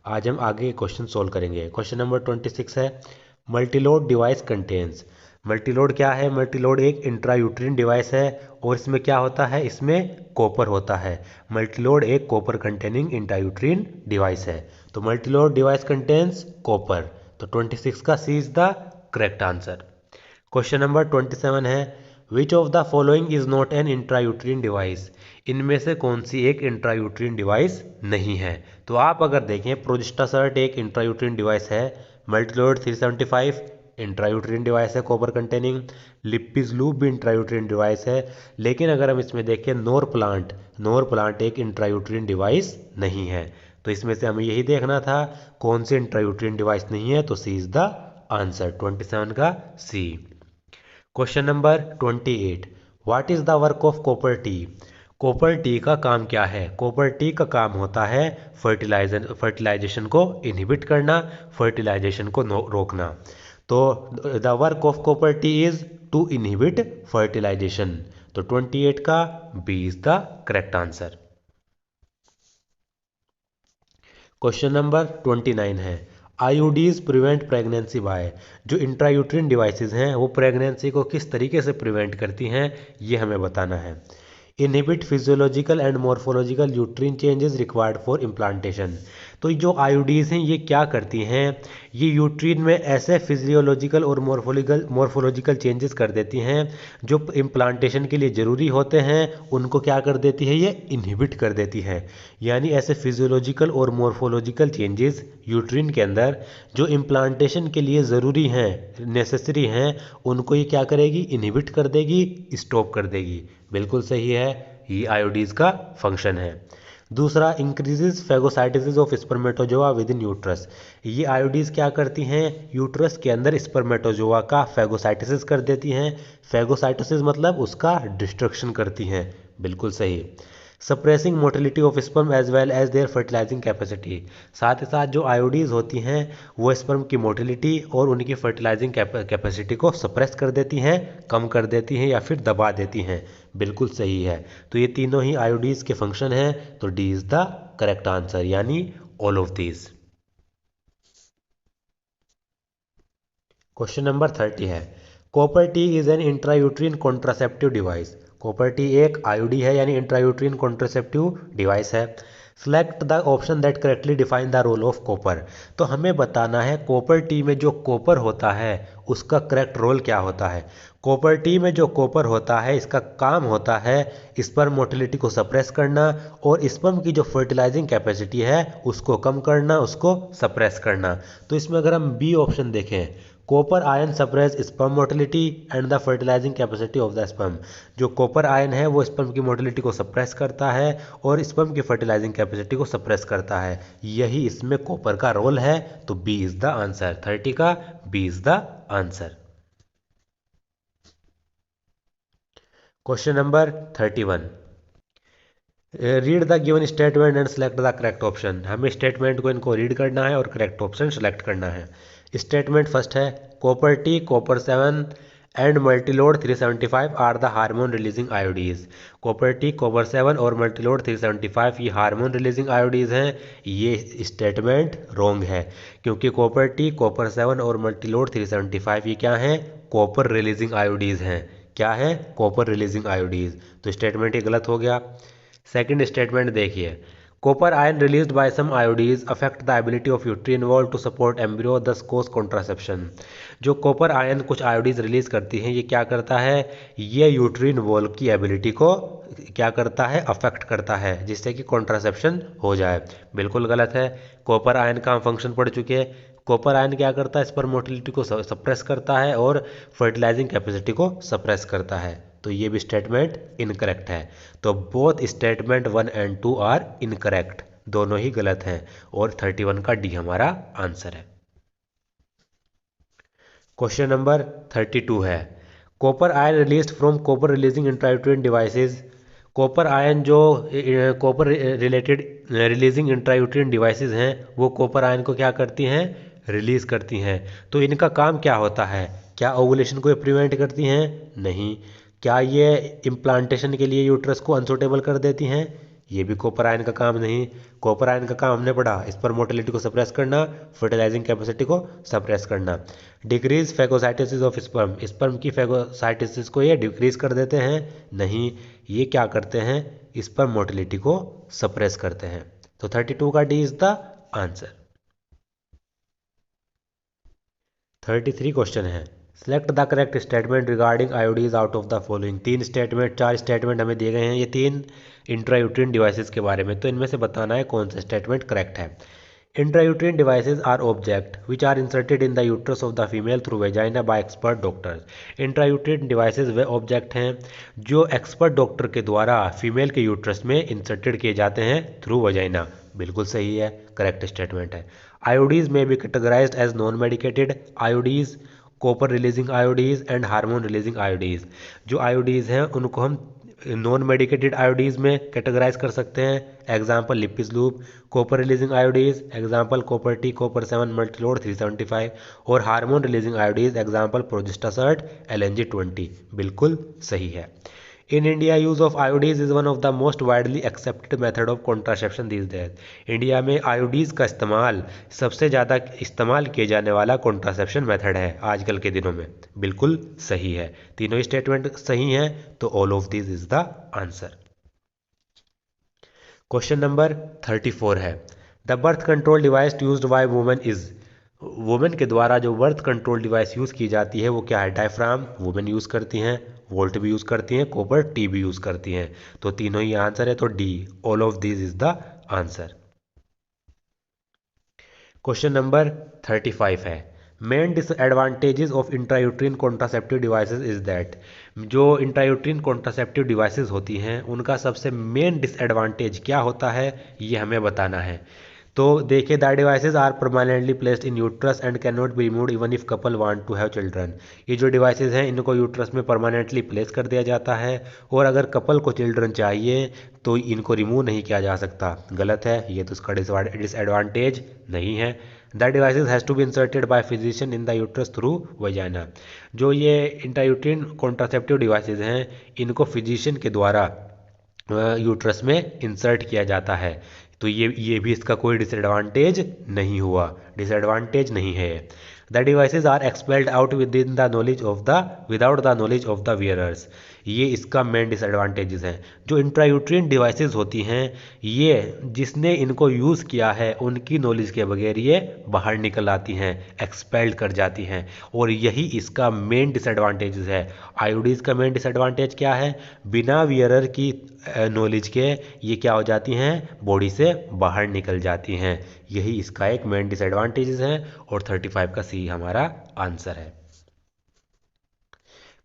आज हम आगे क्वेश्चन सोल्व करेंगे। क्वेश्चन नंबर 26 है, मल्टीलोड डिवाइस कंटेन्स। मल्टीलोड क्या है? मल्टीलोड एक इंट्रायूट्रिन डिवाइस है और इसमें क्या होता है? इसमें कॉपर होता है। मल्टीलोड एक कॉपर कंटेनिंग इंट्रायूट्रिन डिवाइस है। तो मल्टीलोड डिवाइस कंटेन्स कॉपर। तो 26 का C is the correct answer. Question number 27 है, which of the following is not an intrauterine device. इनमें से कौन सी एक इंट्रायूट्रिन डिवाइस नहीं है? तो आप अगर देखें, प्रोजेस्टासर्ट एक इंट्रायूट्रिन डिवाइस है, मल्टीलोड 375 इंट्रायूट्रिन डिवाइस है कॉपर कंटेनिंग, लिपिज लूप भी इंट्रायूट्रिन डिवाइस है। लेकिन अगर हम इसमें देखें नोर प्लांट एक इंट्रायूट्रिन डिवाइस नहीं है। तो इसमें से हमें यही देखना था कौन सी इंट्रायूट्रिन डिवाइस नहीं है। तो सी इज द आंसर, 27 का C. Question number 28, what is the work of copper T. Copper T का काम क्या है? कॉपर टी का काम होता है फर्टिलाइजेशन को इनहिबिट करना, फर्टिलाइजेशन को रोकना। तो the work of copper T is to inhibit fertilisation. तो 28 का B is the correct answer. Question number 29 है, आईयूडीज प्रिवेंट प्रेगनेंसी बाय। जो इंट्रायूट्रिन डिवाइसेस हैं वो प्रेगनेंसी को किस तरीके से प्रिवेंट करती हैं, ये हमें बताना है। Inhibit physiological and morphological uterine changes required for implantation. तो जो आईयूडीज हैं ये क्या करती हैं? ये यूट्रिन में ऐसे फिजियोलॉजिकल और मॉर्फोलॉजिकल चेंजेस कर देती हैं जो इम्प्लांटेशन के लिए ज़रूरी होते हैं, उनको क्या कर देती है? ये इनहिबिट कर देती है। यानी ऐसे फिजियोलॉजिकल और मॉर्फोलॉजिकल चेंजेस यूट्रिन के अंदर जो इम्प्लांटेशन के लिए ज़रूरी हैं, नेसेसरी हैं, उनको ये क्या करेगी? इनहिबिट कर देगी, स्टॉप कर देगी। बिल्कुल सही है, ये आयोडीज का फंक्शन है। दूसरा, increases phagocytosis of spermatozoa with in uterus. ये आयोडीज क्या करती हैं? यूट्रस के अंदर स्पर्मेटोजोआ का फेगोसाइटोसिस कर देती हैं। फेगोसाइटोसिस मतलब उसका डिस्ट्रक्शन करती हैं। बिल्कुल सही। Suppressing motility of sperm as well as their fertilising capacity. साथ ही साथ जो आयोडीज होती हैं वो स्पर्म की मोटिलिटी और उनकी फर्टिलाइजिंग कैपेसिटी को सप्रेस कर देती हैं, कम कर देती हैं या फिर दबा देती हैं। बिल्कुल सही है। तो ये तीनों ही आयोडीज के फंक्शन हैं। तो D is the correct answer, यानी all of these. Question number 30 है, copper T is an intrauterine contraceptive device. Copper T एक आईयूडी है यानी इंट्रायूट्रिन कॉन्ट्रासेप्टिव डिवाइस है। Select the option that correctly define the role of copper. तो हमें बताना है कॉपर टी में जो कॉपर होता है उसका करेक्ट रोल क्या होता है। कॉपर टी में जो कॉपर होता है इसका काम होता है स्पर्म मोटिलिटी को सप्रेस करना और स्पर्म की जो फर्टिलाइजिंग कैपेसिटी है उसको कम करना, उसको सप्रेस करना। तो इसमें अगर हम बी ऑप्शन देखें, copper ion suppress sperm motility and the fertilising capacity of the sperm. जो कॉपर आयन है वो स्पर्म की मोटिलिटी को सप्रेस करता है और स्पर्म की फर्टिलाइजिंग कैपेसिटी को सप्रेस करता है। यही इसमें कॉपर का रोल है। तो बी इज द आंसर, 30 का B is the answer. Question number 31, read the given statement and select the correct option. हमें स्टेटमेंट को इनको रीड करना है और करेक्ट ऑप्शन सेलेक्ट करना है। स्टेटमेंट फर्स्ट है, copper T, copper 7 and multiload 375 are the hormone releasing IUDs. Copper T, copper 7 और मल्टीलोड 375 ये हार्मोन रिलीजिंग आयोडीज हैं। ये स्टेटमेंट रॉन्ग है क्योंकि कॉपर टी, कॉपर 7 और मल्टीलोड 375 ये क्या हैं? कॉपर रिलीजिंग आयोडीज हैं। क्या है? Copper releasing IUDs. तो स्टेटमेंट ये गलत हो गया। सेकंड स्टेटमेंट देखिए, copper ion released by some IUDs affect the ability of uterine wall to support embryo thus cause contraception. जो कॉपर आयन कुछ आयोडीज रिलीज करती हैं ये क्या करता है? ये यूट्रिन वॉल की एबिलिटी को क्या करता है? अफेक्ट करता है, जिससे कि कॉन्ट्रासेप्शन हो जाए। बिल्कुल गलत है। कॉपर आयन का हम फंक्शन पढ़ चुके हैं। कॉपर आयन क्या करता है? स्पर्म मोटिलिटी को सप्रेस करता है और फर्टिलाइजिंग कैपेसिटी को सप्रेस करता है। तो ये भी स्टेटमेंट इनकरेक्ट है। तो both statement 1 and 2 are incorrect, दोनों ही गलत हैं और 31 का डी हमारा आंसर है। क्वेश्चन नंबर 32 है, copper ion released from copper releasing intrauterine devices. Copper ion जो copper related releasing intrauterine devices हैं वो कॉपर आयन को क्या करती हैं? रिलीज करती हैं। तो इनका काम क्या होता है? क्या ओवुलेशन को प्रिवेंट करती हैं? नहीं। क्या ये इम्प्लांटेशन के लिए यूट्रस को अनसुटेबल कर देती हैं? ये भी कॉपर आयन का काम नहीं। कॉपर आयन का काम हमने पढ़ा, स्पर्म मोटिलिटी को सप्रेस करना, फर्टिलाइजिंग कैपेसिटी को सप्रेस करना। Decrease phagocytosis of sperm, sperm की फैगोसाइटोसिस को ये डिक्रीज कर देते हैं? नहीं, ये क्या करते हैं, स्पर्म मोटिलिटी को सप्रेस करते हैं। तो 32 का D is the answer. 33 question है, select the correct statement regarding IUDs out of the following. चार स्टेटमेंट हमें दिए गए हैं, ये 3 इंट्रायूट्रिन डिवाइसेस के बारे में, तो इनमें से बताना है कौन सा स्टेटमेंट करेक्ट है। Intrauterine devices are object which are inserted in the uterus of the female through vagina by expert doctors. Intrauterine devices वे ऑब्जेक्ट हैं जो एक्सपर्ट डॉक्टर के द्वारा फीमेल के यूट्रस में इंसर्टेड किए जाते हैं थ्रू वेजाइना। बिल्कुल सही है, करेक्ट स्टेटमेंट है। IUDs may be categorised as non medicated IUDs, copper releasing IUDs and hormone releasing IUDs. जो आयोडीज हैं उनको हम नॉन मेडिकेटेड आयोडीज में कैटेगराइज कर सकते हैं, example Lippes loop. Copper releasing IUDs example copper T, copper 7 multiload 375। और hormone releasing IUDs example Progestasert LNG20। बिल्कुल सही है। In India use of IUDs is one of the most widely accepted method of contraception these days. India में IUDs का इस्तेमाल सबसे ज़्यादा इस्तेमाल किए जाने वाला कॉन्ट्रासेप्शन मेथड है आजकल के दिनों में। बिल्कुल सही है, तीनों ही स्टेटमेंट सही हैं, तो all of this is the answer. Question number 34 है, the birth control device used by women is. Women के द्वारा जो बर्थ कंट्रोल डिवाइस यूज़ की जाती है वो क्या है? डायफ्राम वुमेन यूज़ करती हैं, वोल्ट भी यूज़ करती हैं, कॉपर टी भी यूज़ करती हैं, तो तीनों ही आंसर है, तो D all of this is the answer. Question number 35 है, main disadvantages of intrauterine contraceptive devices is that. जो इंट्रायूट्रिन कॉन्ट्रासेप्टिव डिवाइसेस होती हैं उनका सबसे मेन डिसएडवांटेज क्या होता है, ये हमें बताना है। तो देखिए, the devices are permanently placed in uterus and can not be removed even if couple want to have children. ये जो डिवाइसेज हैं इनको यूट्रस में परमानेंटली प्लेस कर दिया जाता है, और अगर कपल को चिल्ड्रन चाहिए तो इनको रिमूव नहीं किया जा सकता। गलत है, ये तो उसका डिसएडवांटेज नहीं है। The devices has to be inserted by physician in the uterus through vagina. जो ये इंट्रायूट्रिन कॉन्ट्रासेप्टिव डिवाइसेज हैं इनको फिजिशियन के द्वारा यूट्रस में इंसर्ट किया जाता है, तो ये भी इसका कोई डिसएडवांटेज नहीं हुआ, डिसएडवांटेज नहीं है। The devices are expelled out without the knowledge of the wearers. ये इसका मेन डिसएडवांटेजेस हैं। जो इंट्रायूट्रिन डिवाइसेज होती हैं ये जिसने इनको यूज़ किया है उनकी नॉलेज के बगैर ये बाहर निकल आती हैं, एक्सपेल्ड कर जाती हैं, और यही इसका मेन डिसएडवांटेजेस है। आयोडीज का मेन डिसएडवांटेज क्या है? बिना वियरर की नॉलेज के ये क्या हो जाती हैं, बॉडी से बाहर निकल जाती हैं, यही इसका एक मेन डिसएडवांटेजेस है, और 35 का सी हमारा आंसर है।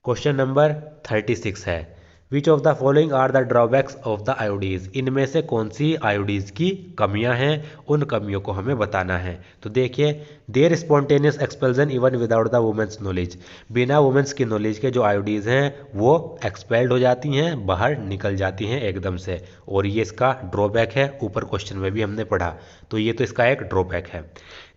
क्वेश्चन नंबर 36 है, which of the following are the drawbacks of the IUDs. इनमें से कौन सी आयोडीज की कमियां हैं, उन कमियों को हमें बताना है। तो देखिए, there spontaneous expulsion even without the women's knowledge. बिना वुमेन्स की नॉलेज के जो आयोडीज हैं वो एक्सपेल्ड हो जाती हैं, बाहर निकल जाती हैं एकदम से, और ये इसका ड्रॉबैक है, ऊपर क्वेश्चन में भी हमने पढ़ा, तो ये तो इसका एक ड्रॉबैक है।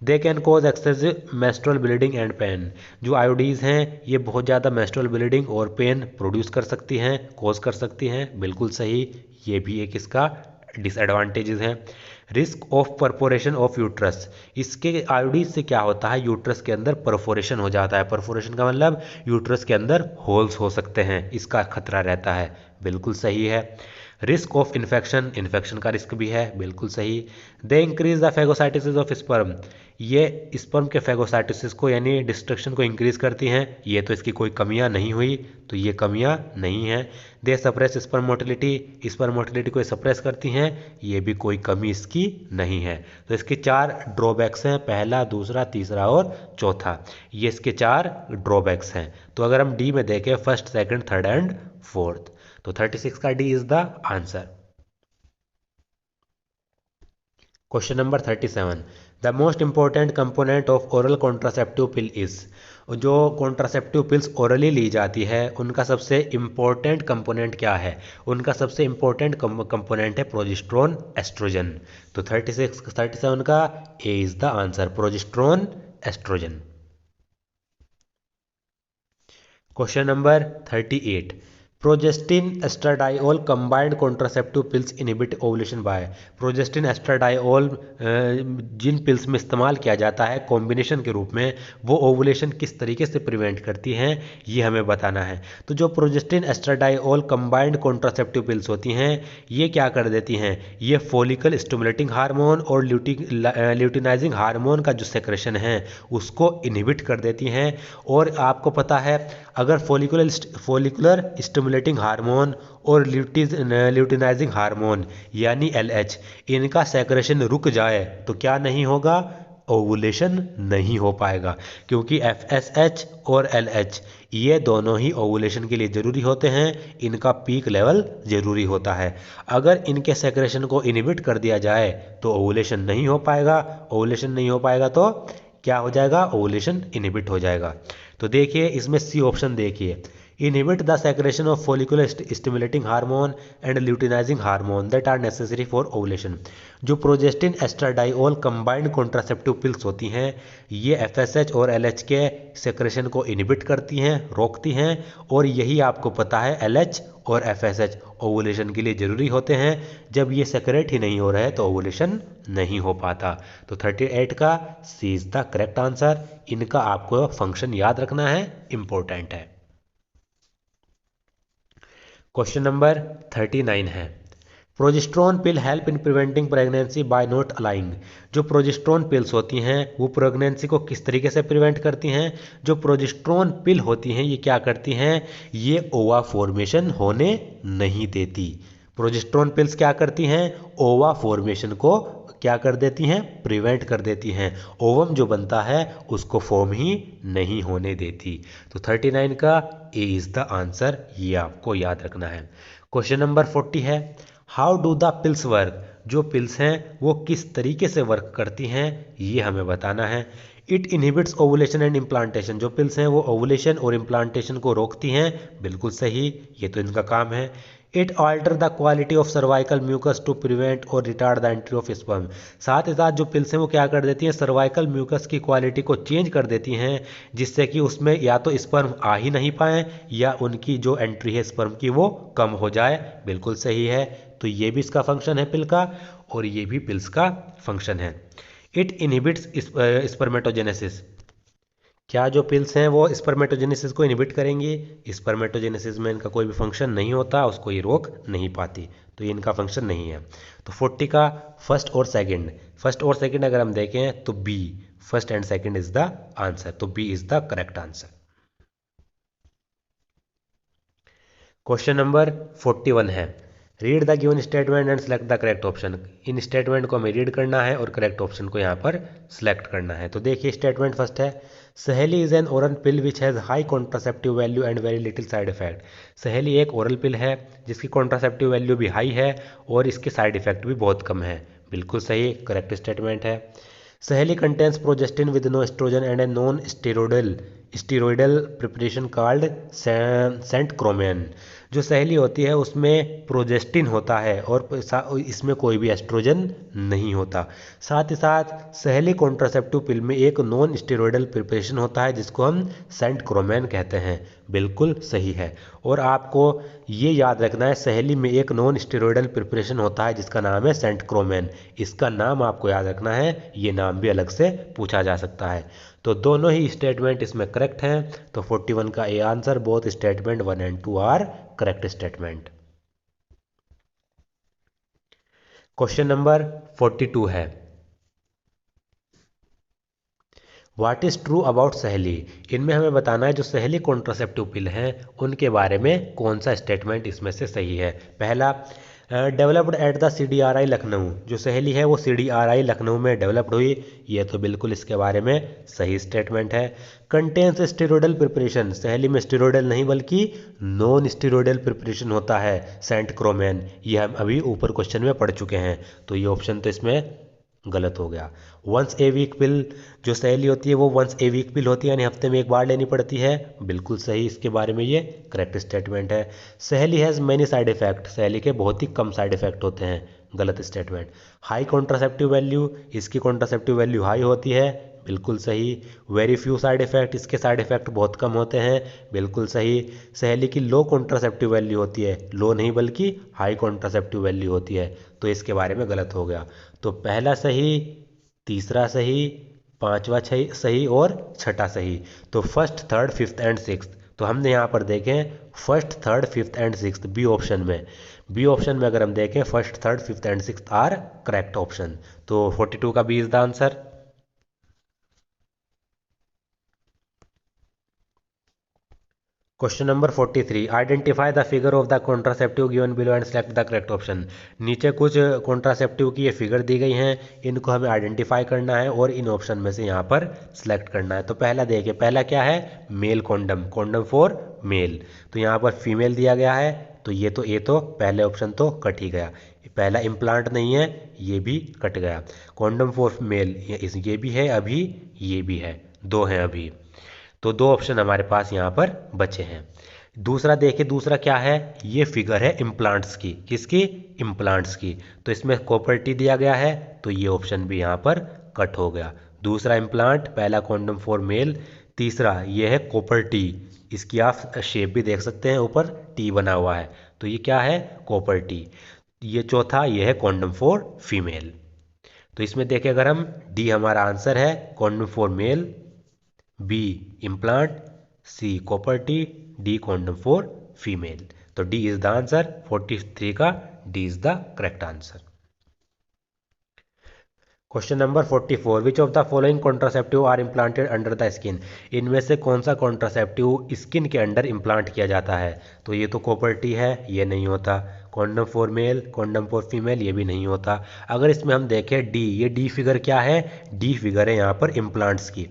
They can cause excessive menstrual bleeding and pain. जो आयोडीज हैं ये बहुत ज़्यादा मेस्ट्रुअल ब्लीडिंग और पेन प्रोड्यूस कर सकती हैं, कोज कर सकती हैं, बिल्कुल सही, ये भी एक इसका डिसएडवांटेजेस है। Risk of perforation of uterus. इसके आयोडीज से क्या होता है, यूट्रस के अंदर परफोरेशन हो जाता है। परफोरेशन का मतलब यूट्रस के अंदर होल्स हो सकते हैं, इसका खतरा रहता है, बिल्कुल सही है। रिस्क ऑफ इन्फेक्शन, इन्फेक्शन का रिस्क भी है, बिल्कुल सही। They increase the phagocytosis of sperm. ये स्पर्म के फैगोसाइटोसिस को यानी डिस्ट्रक्शन को इंक्रीज करती हैं, ये तो इसकी कोई कमियां नहीं हुई, तो ये कमियां नहीं हैं। They suppress sperm motility, sperm motility को सप्रेस करती हैं, ये भी कोई कमी इसकी नहीं है। तो इसके 4 ड्रॉबैक्स हैं, पहला, दूसरा, तीसरा और चौथा, ये इसके 4 ड्रॉबैक्स हैं। तो अगर हम डी में देखें, first, second, third and fourth, तो 36 का D is the answer. Question number 37, the most important component of oral contraceptive pill is. जो कॉन्ट्रासेप्टिव पिल्स ओरली ली जाती है उनका सबसे इंपॉर्टेंट कंपोनेंट क्या है? उनका सबसे इंपॉर्टेंट कंपोनेंट है प्रोजेस्टेरोन, एस्ट्रोजन। तो 37 का A is the answer, progesterone, estrogen. Question number 38, progestin एस्ट्राडाइओल combined contraceptive pills inhibit ovulation by. Progestin estradiol जिन पिल्स में इस्तेमाल किया जाता है कॉम्बिनेशन के रूप में, वो ओवुलेशन किस तरीके से प्रिवेंट करती हैं ये हमें बताना है। तो जो प्रोजेस्टिन एस्ट्राडाइओल कंबाइंड कॉन्ट्रासेप्टिव पिल्स होती हैं, ये क्या कर देती हैं, ये फॉलिकल स्टिमुलेटिंग हार्मोन और ल्यूटिनाइजिंग हार्मोन का जो सेक्रेशन है उसको इनहिबिट कर देती हैं। और आपको पता है अगर फॉलिकुलर स्टिमुलेटिंग हार्मोन और ल्यूटिनाइजिंग हार्मोन यानी LH इनका सेक्रेशन रुक जाए तो क्या नहीं होगा, ओवुलेशन नहीं हो पाएगा, क्योंकि FSH और LH ये दोनों ही ओवुलेशन के लिए ज़रूरी होते हैं, इनका पीक लेवल ज़रूरी होता है। अगर इनके सेक्रेशन को इनहिबिट कर दिया जाए तो ओवुलेशन नहीं हो पाएगा, ओवुलेशन नहीं हो पाएगा तो क्या हो जाएगा, ओवुलेशन इनहिबिट हो जाएगा। तो देखिए इसमें सी ऑप्शन देखिए, inhibit the secretion of follicular stimulating hormone and luteinising hormone that are necessary for ovulation. जो प्रोजेस्टिन एस्ट्राडाइओल कंबाइंड कॉन्ट्रासेप्टिव पिल्स होती हैं, ये FSH और LH के सेक्रेशन को इनहिबिट करती हैं, रोकती हैं, और यही आपको पता है LH और FSH ओवुलेशन के लिए ज़रूरी होते हैं। जब ये सेक्रेट ही नहीं हो रहे तो ओवुलेशन नहीं हो पाता। तो 38 का सी इज़ द करेक्ट आंसर। इनका आपको फंक्शन याद रखना है, इंपॉर्टेंट है। क्वेश्चन नंबर 39 है, progesterone pill help in preventing pregnancy by not allowing. जो प्रोजेस्टेरोन पिल्स होती हैं वो प्रेगनेंसी को किस तरीके से प्रिवेंट करती हैं। जो प्रोजेस्टेरोन पिल होती हैं ये क्या करती हैं, ये ओवा फॉर्मेशन होने नहीं देती। प्रोजेस्टेरोन पिल्स क्या करती हैं, ओवा फॉर्मेशन को क्या कर देती हैं, प्रिवेंट कर देती हैं। ओवम जो बनता है उसको फॉर्म ही नहीं होने देती। तो 39 का ए इज़ द आंसर, ये आपको याद रखना है। क्वेश्चन नंबर 40 है, how do the pills work. जो पिल्स हैं वो किस तरीके से वर्क करती हैं ये हमें बताना है। It inhibits ovulation and implantation. जो पिल्स हैं वो ओवुलेशन और इम्प्लांटेशन को रोकती हैं, बिल्कुल सही, ये तो इनका काम है। It alter the quality of cervical mucus to prevent और retard the entry of sperm. साथ ही साथ जो पिल्स हैं वो क्या कर देती हैं, सर्वाइकल म्यूकस की क्वालिटी को चेंज कर देती हैं, जिससे कि उसमें या तो स्पर्म आ ही नहीं पाए या उनकी जो एंट्री है स्पर्म की वो कम हो जाए, बिल्कुल सही है। तो ये भी इसका फंक्शन है पिल का, और ये भी पिल्स का फंक्शन है। It inhibits spermatogenesis. क्या जो पिल्स हैं वो स्पर्मेटोजेनेसिस को इनहिबिट करेंगी, स्पर्मेटोजेनेसिस में इनका कोई भी फंक्शन नहीं होता, उसको ये रोक नहीं पाती, तो ये इनका फंक्शन नहीं है। तो 40 का फर्स्ट और सेकंड अगर हम देखें तो B, first and second is the answer, तो B is the correct answer. Question number 41 है, read the given statement and select the correct option. इन स्टेटमेंट को हमें रीड करना है और करेक्ट ऑप्शन को यहाँ पर सिलेक्ट करना है। तो देखिए स्टेटमेंट फर्स्ट है, सहेली is an oral pill which has high contraceptive value and very little side effect. सहेली एक ओरल पिल है जिसकी कॉन्ट्रासेप्टिव वैल्यू भी हाई है और इसके साइड इफेक्ट भी बहुत कम है, बिल्कुल सही, करेक्ट स्टेटमेंट है। Saheli contains progestin with no estrogen and a non steroidal preparation called centchroman. जो सहेली होती है उसमें प्रोजेस्टिन होता है और इसमें कोई भी एस्ट्रोजन नहीं होता। साथ ही साथ सहेली कॉन्ट्रासेप्टिव पिल में एक नॉन स्टेरॉयडल प्रिपरेशन होता है जिसको हम सेंटक्रोमेन कहते हैं, बिल्कुल सही है। और आपको ये याद रखना है, सहेली में एक नॉन स्टेरॉयडल प्रिपरेशन होता है जिसका नाम है सेंटक्रोमेन। इसका नाम आपको याद रखना है, ये नाम भी अलग से पूछा जा सकता है। तो दोनों ही स्टेटमेंट इसमें करेक्ट हैं, तो 41 का A answer, both statement 1 and 2 are correct statement. Question number 42 है, व्हाट इज ट्रू अबाउट सहेली। इनमें हमें बताना है जो सहेली कॉन्ट्रासेप्टिव पिल हैं उनके बारे में कौन सा स्टेटमेंट इसमें से सही है। पहला, developed at the CDRI Lucknow. जो सहेली है वो CDRI लखनऊ में डेवलप्ड हुई, ये तो बिल्कुल इसके बारे में सही स्टेटमेंट है। कंटेन्स स्टेरॉयडल प्रिपरेशन, सहेली में स्टेरॉयडल नहीं बल्कि नॉन स्टेरॉयडल प्रिपरेशन होता है सेंटक्रोमेन, ये हम अभी ऊपर क्वेश्चन में पढ़ चुके हैं, तो ये ऑप्शन तो इसमें गलत हो गया। वंस ए वीक पिल, जो सहेली होती है वो वंस ए वीक पिल होती है, यानी हफ्ते में एक बार लेनी पड़ती है, बिल्कुल सही, इसके बारे में ये करेक्ट स्टेटमेंट है। सहेली हैज़ मैनी साइड इफेक्ट, सहेली के बहुत ही कम साइड इफेक्ट होते हैं, गलत स्टेटमेंट। हाई कॉन्ट्रासेप्टिव वैल्यू, इसकी कॉन्ट्रासेप्टिव वैल्यू हाई होती है, बिल्कुल सही। वेरी फ्यू साइड इफेक्ट, इसके साइड इफेक्ट बहुत कम होते हैं, बिल्कुल सही। सहेली की लो कॉन्ट्रासेप्टिव वैल्यू होती है, लो नहीं बल्कि हाई कॉन्ट्रासेप्टिव वैल्यू होती है, तो इसके बारे में गलत हो गया। तो पहला सही, तीसरा सही, पांचवा सही और छठा सही। तो first, third, fifth and sixth, तो हमने यहाँ पर देखें first, third, fifth and sixth B option में, बी ऑप्शन में अगर हम देखें first, third, fifth and sixth are correct option. तो 42 का B is the answer. Question number 43, identify the figure of the contraceptive given below and select the correct option. नीचे कुछ contraceptive की ये फिगर दी गई हैं, इनको हमें आइडेंटिफाई करना है और इन ऑप्शन में से यहाँ पर सिलेक्ट करना है। तो पहला देखिए, पहला क्या है, male condom, condom for male. तो यहाँ पर फीमेल दिया गया है, तो ये तो पहले ऑप्शन तो कट ही गया, पहला इम्प्लांट नहीं है, ये भी कट गया। कॉन्डम फॉर मेल ये भी है अभी, ये भी है, दो हैं अभी, तो दो ऑप्शन हमारे पास यहाँ पर बचे हैं। दूसरा देखिए, दूसरा क्या है, ये फिगर है इम्प्लांट्स की, किसकी, इम्प्लांट्स की। तो इसमें कॉपर टी दिया गया है, तो ये ऑप्शन भी यहाँ पर कट हो गया। दूसरा इम्प्लांट, पहला कॉन्डम फॉर मेल, तीसरा ये है कॉपर टी, इसकी आप शेप भी देख सकते हैं, ऊपर टी बना हुआ है, तो ये क्या है, कॉपर टी। ये चौथा, ये है कॉन्डम फॉर फीमेल। तो इसमें देखें अगर हम, डी हमारा आंसर है, condom for male, B implant, C copper T, D condom for female. तो डी इज द आंसर, 43 का D is the correct answer. Question number 44, which of the following contraceptive are implanted under the skin. इनमें से कौन सा contraceptive skin के under implant किया जाता है। तो ये तो कॉपर टी है, ये नहीं होता। Condom for mail, condom for female, ये भी नहीं होता। अगर इसमें हम देखें डी, ये डी फिगर क्या है, डी फिगर है यहाँ पर इम्प्लांट्स की,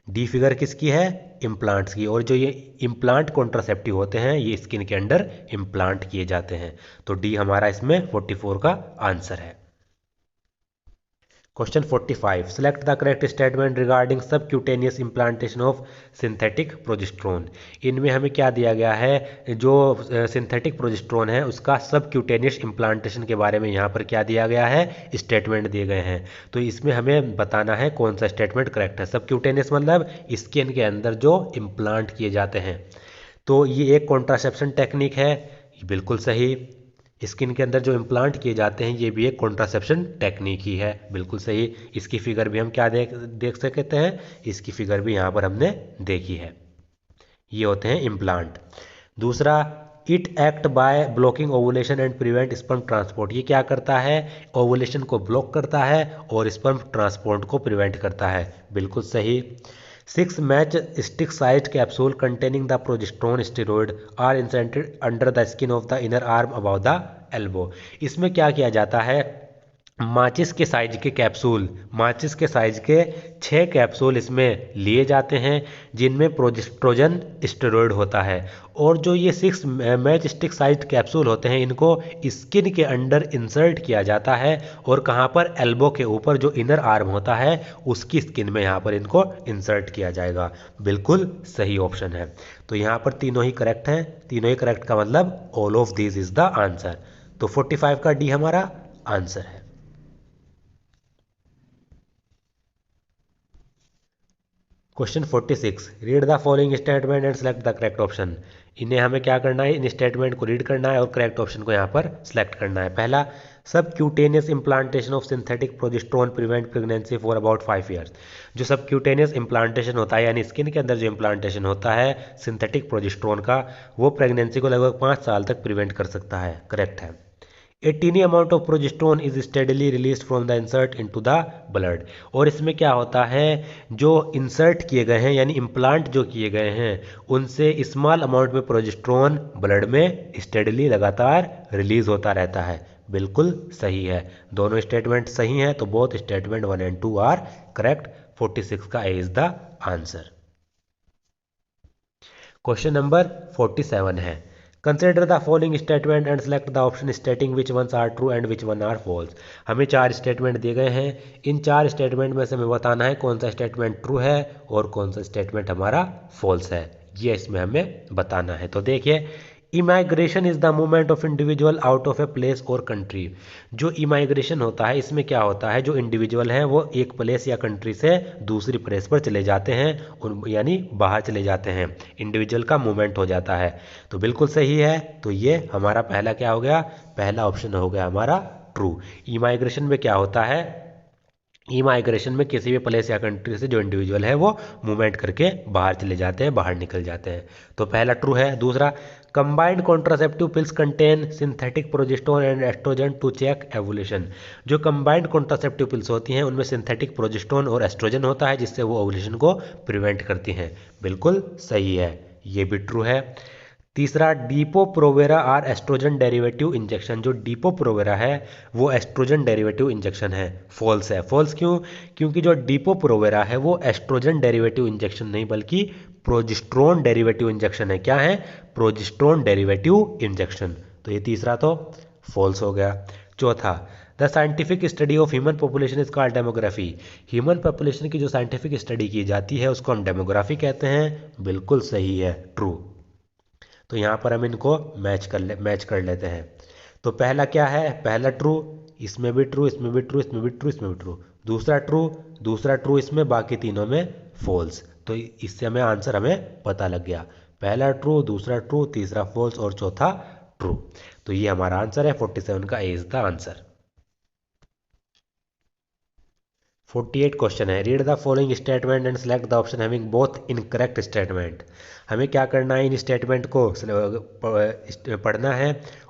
डी फिगर किसकी है, इम्प्लांट्स की। और जो ये इम्प्लांट कॉन्ट्रासेप्टिव होते हैं, ये स्किन के अंडर इम्प्लांट किए जाते हैं। तो डी हमारा इसमें 44 का आंसर है। Question 45, select the correct statement regarding subcutaneous implantation of synthetic progesterone. इनमें हमें क्या दिया गया है, जो सिंथेटिक प्रोजेस्टेरोन है उसका सबक्यूटेनियस इम्प्लांटेशन के बारे में यहाँ पर क्या दिया गया है, स्टेटमेंट दिए गए हैं। तो इसमें हमें बताना है कौन सा स्टेटमेंट करेक्ट है। सबक्यूटेनियस मतलब स्किन के अंदर जो इम्प्लांट किए जाते हैं। तो ये एक कॉन्ट्रासेप्शन टेक्निक है, बिल्कुल सही। स्किन के अंदर जो इम्प्लांट किए जाते हैं, ये भी एक कॉन्ट्रासेप्शन टेक्निक ही है, बिल्कुल सही। इसकी फिगर भी हम क्या देख सकते हैं, इसकी फिगर भी यहाँ पर हमने देखी है, ये होते हैं इम्प्लांट। दूसरा, it act by blocking ovulation and prevent sperm transport. ये क्या करता है, ओवुलेशन को ब्लॉक करता है और स्पर्म ट्रांसपोर्ट को प्रिवेंट करता है, बिल्कुल सही। 6 match stick size capsule containing the progesterone steroid are inserted under the skin of the inner arm about the elbow. इसमें क्या किया जाता है, माचिस के साइज के कैप्सूल, माचिस के साइज के 6 कैप्सूल इसमें लिए जाते हैं, जिनमें प्रोजेस्टेरोन स्टेरॉयड होता है। और जो ये 6 मैच स्टिक साइज कैप्सूल होते हैं, इनको स्किन के अंडर इंसर्ट किया जाता है, और कहाँ पर, एल्बो के ऊपर जो इनर आर्म होता है उसकी स्किन में यहाँ पर इनको इंसर्ट किया जाएगा, बिल्कुल सही ऑप्शन है। तो यहाँ पर तीनों ही करेक्ट हैं, तीनों ही करेक्ट का मतलब all of this is the answer. तो 45 का डी हमारा आंसर है। Question 46, read the following statement and select the correct option. इन्हें हमें क्या करना है, इन स्टेटमेंट को रीड करना है और करेक्ट ऑप्शन को यहाँ पर सेलेक्ट करना है। पहला, subcutaneous implantation of synthetic progesterone prevent pregnancy for about 5 years. जो सबक्यूटेनियस इम्प्लांटेशन होता है, यानी स्किन के अंदर जो इम्प्लांटेशन होता है सिंथेटिक प्रोजेस्टेरोन का, वो प्रेगनेंसी को लगभग 5 साल तक प्रिवेंट कर सकता है, करेक्ट है। A teeny amount of progesterone is steadily released from the insert into the blood। और इसमें क्या होता है, जो इंसर्ट किए गए हैं यानी इम्प्लांट जो किए गए हैं, उनसे स्मॉल अमाउंट में प्रोजेस्टेरोन ब्लड में स्टेडली लगातार रिलीज होता रहता है, बिल्कुल सही है। दोनों स्टेटमेंट सही हैं, तो both statement 1 and 2 are correct. 46 का A is the answer. Question number 47 है, consider the following statement and select the option stating which ones are true and which one are false. हमें 4 स्टेटमेंट दिए गए हैं, इन 4 statement में से हमें बताना है कौन सा स्टेटमेंट ट्रू है और कौन सा स्टेटमेंट हमारा फॉल्स है, ये इसमें हमें बताना है। तो देखिए, immigration is the movement of individual out of a place और कंट्री। जो इमाइग्रेशन होता है इसमें क्या होता है, जो इंडिविजुअल है वो एक प्लेस या कंट्री से दूसरी प्लेस पर चले जाते हैं, यानी बाहर चले जाते हैं, इंडिविजुअल का मूवमेंट हो जाता है। तो बिल्कुल सही है। तो ये हमारा पहला क्या हो गया, पहला ऑप्शन हो गया हमारा ट्रू। इमाइग्रेशन में क्या होता है, इमाइग्रेशन में किसी भी प्लेस या कंट्री से जो इंडिविजुअल है वो मूवमेंट करके बाहर चले जाते हैं, बाहर निकल जाते हैं। तो पहला ट्रू है। दूसरा, combined contraceptive pills contain synthetic progesterone and oestrogen to check evolution. जो कंबाइंड कॉन्ट्रासेप्टिव पिल्स होती हैं उनमें सिंथेटिक प्रोजेस्टेरोन और एस्ट्रोजन होता है, जिससे वो ओवुलेशन को प्रिवेंट करती हैं। बिल्कुल सही है, ये भी ट्रू है। तीसरा, Depo Provera are oestrogen derivative injection. जो डीपो प्रोवेरा है वो एस्ट्रोजन डेरिवेटिव इंजेक्शन है। फॉल्स है। फॉल्स क्यों, क्योंकि जो डीपो प्रोवेरा है वो एस्ट्रोजन डेरिवेटिव इंजेक्शन नहीं बल्कि प्रोजेस्टेरोन डेरिवेटिव इंजेक्शन है। क्या है, प्रोजेस्टेरोन डेरिवेटिव इंजेक्शन। तो ये तीसरा तो फॉल्स हो गया। चौथा, the scientific study of human population is called demography. Human population की जो साइंटिफिक स्टडी की जाती है उसको हम डेमोग्राफी कहते हैं। बिल्कुल सही है, ट्रू। तो यहाँ पर हम इनको मैच कर लेते हैं। तो पहला क्या है, पहला ट्रू, इसमें भी ट्रू, इसमें भी ट्रू, इसमें भी ट्रू, इसमें भी ट्रू। दूसरा ट्रू इसमें, बाकी तीनों में फॉल्स। तो इससे हमें आंसर हमें पता लग गया। पहला ट्रू, दूसरा ट्रू, तीसरा फॉल्स और चौथा ट्रू। तो ये हमारा आंसर है। 47 का A is the answer. 48 question है, read the following statement and select the option having both incorrect statement. हमें क्या करना है, इन स्टेटमेंट को पढ़ना है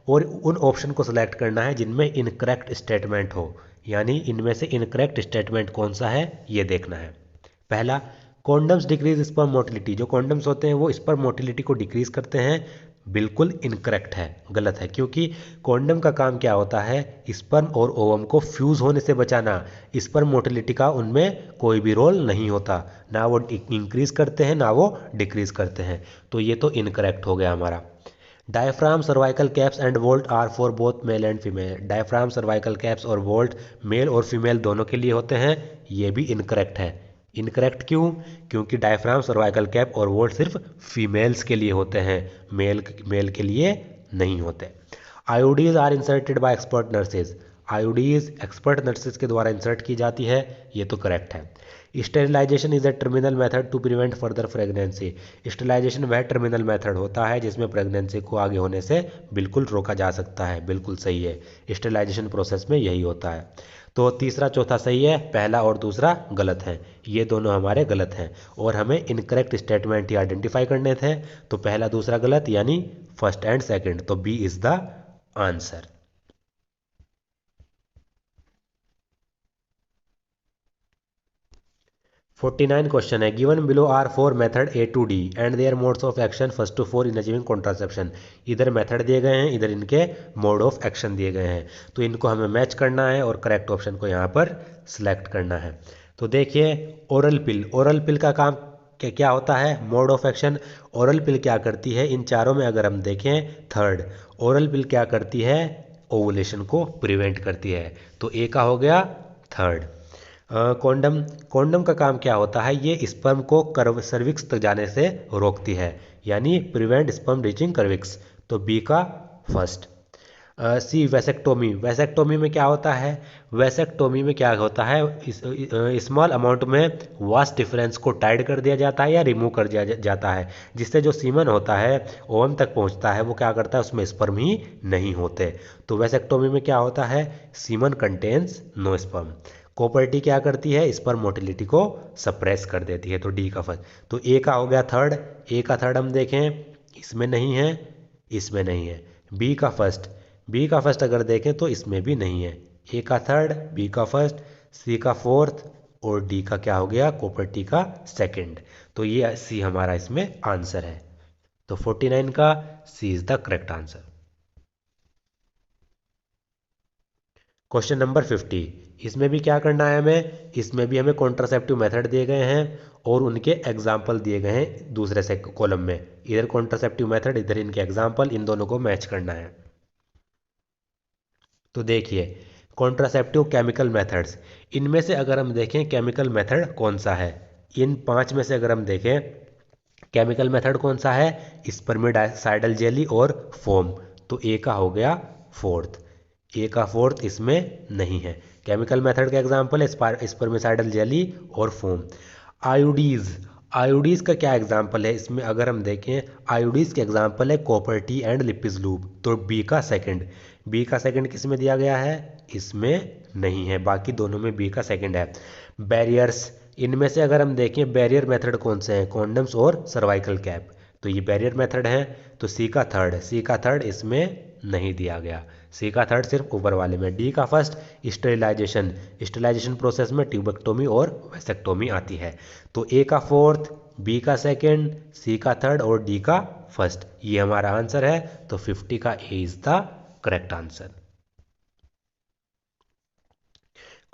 और उन ऑप्शन को सिलेक्ट करना है जिनमें इनकरेक्ट स्टेटमेंट हो, यानी इनमें से इनकरेक्ट स्टेटमेंट कौन सा है ये देखना है। पहला, कॉन्डम्स डिक्रीज स्पर्म मोटिलिटी। जो कॉन्डम्स होते हैं वो स्पर्म मोटिलिटी को डिक्रीज करते हैं। बिल्कुल इनकरेक्ट है, गलत है, क्योंकि कॉन्डम का काम क्या होता है, स्पर्म और ओवम को फ्यूज होने से बचाना। स्पर्म मोटिलिटी का उनमें कोई भी रोल नहीं होता, ना वो इंक्रीज करते हैं ना वो डिक्रीज करते हैं। तो ये तो इनकरेक्ट हो गया हमारा। Diaphragm, cervical caps and volt are for both male and female. Diaphragm, cervical caps और वोल्ट मेल और फीमेल दोनों के लिए होते हैं। ये भी इनकरेक्ट है। इनकरेक्ट क्यों, क्योंकि डायफ्राम, सर्वाइकल कैप और वोल्ट सिर्फ फीमेल्स के लिए होते हैं, मेल के लिए नहीं होते। IUDs are inserted by expert nurses. IUDs expert nurses के द्वारा इंसर्ट की जाती है, ये तो करेक्ट है। Sterilisation is a terminal method to prevent further pregnancy. Sterilisation वह टर्मिनल मेथड होता है जिसमें प्रेगनेंसी को आगे होने से बिल्कुल रोका जा सकता है। बिल्कुल सही है, स्टेरिलाइजेशन प्रोसेस में यही होता है। तो तीसरा चौथा सही है, पहला और दूसरा गलत है। ये दोनों हमारे गलत हैं और हमें इनकरेक्ट स्टेटमेंट ही आइडेंटिफाई करने थे। तो पहला दूसरा गलत, यानी फर्स्ट एंड सेकंड। तो B is the answer. (49) question है, given below are four method A to D and their modes of action first to four in achieving contraception. इधर मेथड दिए गए हैं, इधर इनके मोड ऑफ एक्शन दिए गए हैं। तो इनको हमें मैच करना है और करेक्ट ऑप्शन को यहाँ पर सिलेक्ट करना है। तो देखिए, ओरल पिल, ओरल पिल का काम क्या होता है, मोड ऑफ एक्शन। ओरल पिल क्या करती है, इन चारों में अगर हम देखें, थर्ड ओरल पिल क्या करती है, ओवुलेशन को प्रिवेंट करती है। तो ए का हो गया थर्ड। कॉन्डम, कॉन्डम का काम क्या होता है, ये स्पर्म को सर्विक्स तक जाने से रोकती है, यानी प्रिवेंट स्पर्म रीचिंग सर्विक्स। तो बी का फर्स्ट। सी, वैसेक्टोमी। वैसेक्टोमी में क्या होता है, वैसेक्टोमी में क्या होता है, स्मॉल अमाउंट में वास्ट डिफरेंस को टाइड कर दिया जाता है या रिमूव कर दिया जाता है, जिससे जो सीमन होता है ओवम तक पहुंचता है वो क्या करता है, उसमें स्पर्म ही नहीं होते। तो वैसेक्टोमी में क्या होता है, सीमन कंटेन्स नो स्पर्म। कोपर्टी क्या करती है, स्पर्म मोटिलिटी को सप्रेस कर देती है। तो डी का फर्स्ट। तो ए का हो गया थर्ड। ए का थर्ड हम देखें, इसमें नहीं है, इसमें नहीं है। बी का फर्स्ट, बी का फर्स्ट अगर देखें तो इसमें भी नहीं है। ए का थर्ड, बी का फर्स्ट, सी का फोर्थ और डी का क्या हो गया, कोपर्टी का सेकंड। तो ये सी हमारा इसमें आंसर है। तो 49 का C is the correct answer. Question number 50, इसमें भी क्या करना है हमें, इसमें भी हमें कॉन्ट्रासेप्टिव मेथड दिए गए हैं और उनके एग्जाम्पल दिए गए हैं दूसरे से कॉलम में। इधर कॉन्ट्रासेप्टिव मेथड, इधर इनके एग्जाम्पल, इन दोनों को मैच करना है। तो देखिए, कॉन्ट्रासेप्टिव केमिकल मेथड्स, इनमें से अगर हम देखें केमिकल मेथड कौन सा है, इन 5 में से अगर हम देखें केमिकल मेथड कौन सा है? स्पर्मिडाइसाइडल जेली और फोम। तो ए का हो गया फोर्थ, ए का फोर्थ इसमें नहीं है। केमिकल मेथड का एग्जांपल है स्पर्मिसाइडल जेली और फोम। आयोडीज, आयोडीज का क्या एग्जांपल है? इसमें अगर हम देखें आयोडीज के एग्जांपल है copper T and Lippes lube. तो बी का सेकंड, बी का सेकंड किस में दिया गया है? इसमें नहीं है, बाकी दोनों में बी का सेकंड है। बैरियर्स, इनमें से अगर हम देखें बैरियर मेथड कौन से हैं? कॉन्डम्स और सर्वाइकल कैप। तो ये बैरियर मेथड है। तो सी का थर्ड, सी का थर्ड इसमें नहीं दिया गया, सी का थर्ड सिर्फ ऊपर वाले में। डी का फर्स्ट स्टेरिलाइजेशन, स्टेरिलाइजेशन प्रोसेस में ट्यूबेक्टोमी और वेसेक्टोमी आती है। तो ए का फोर्थ, बी का सेकंड, सी का थर्ड और डी का फर्स्ट, ये हमारा आंसर है। तो 50 का A is the correct answer.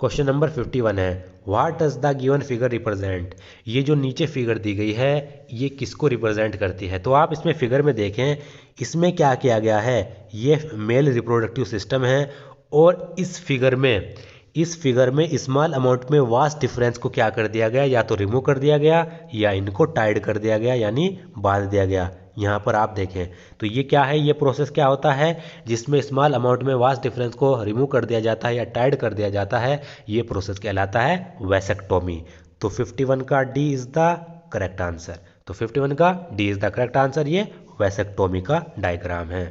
Question number 51 है, what does the given figure represent? ये जो नीचे फिगर दी गई है ये किसको रिप्रेजेंट करती है? तो आप इसमें फिगर में देखें, इसमें क्या किया गया है? ये मेल रिप्रोडक्टिव सिस्टम है और इस फिगर में स्मॉल अमाउंट में वास्ट डिफरेंस को क्या कर दिया गया? या तो रिमूव कर दिया गया या इनको टाइड कर दिया गया, यानी बांध दिया गया। यहाँ पर आप देखें तो ये क्या है? ये प्रोसेस क्या होता है जिसमें स्मॉल अमाउंट में वास्ट डिफरेंस को रिमूव कर दिया जाता है या टाइड कर दिया जाता है? ये प्रोसेस कहलाता है वैसेक्टोमी। तो 51 का D is the correct answer. तो 51 का D is the correct answer, ये वैसेक्टोमी का डायग्राम है।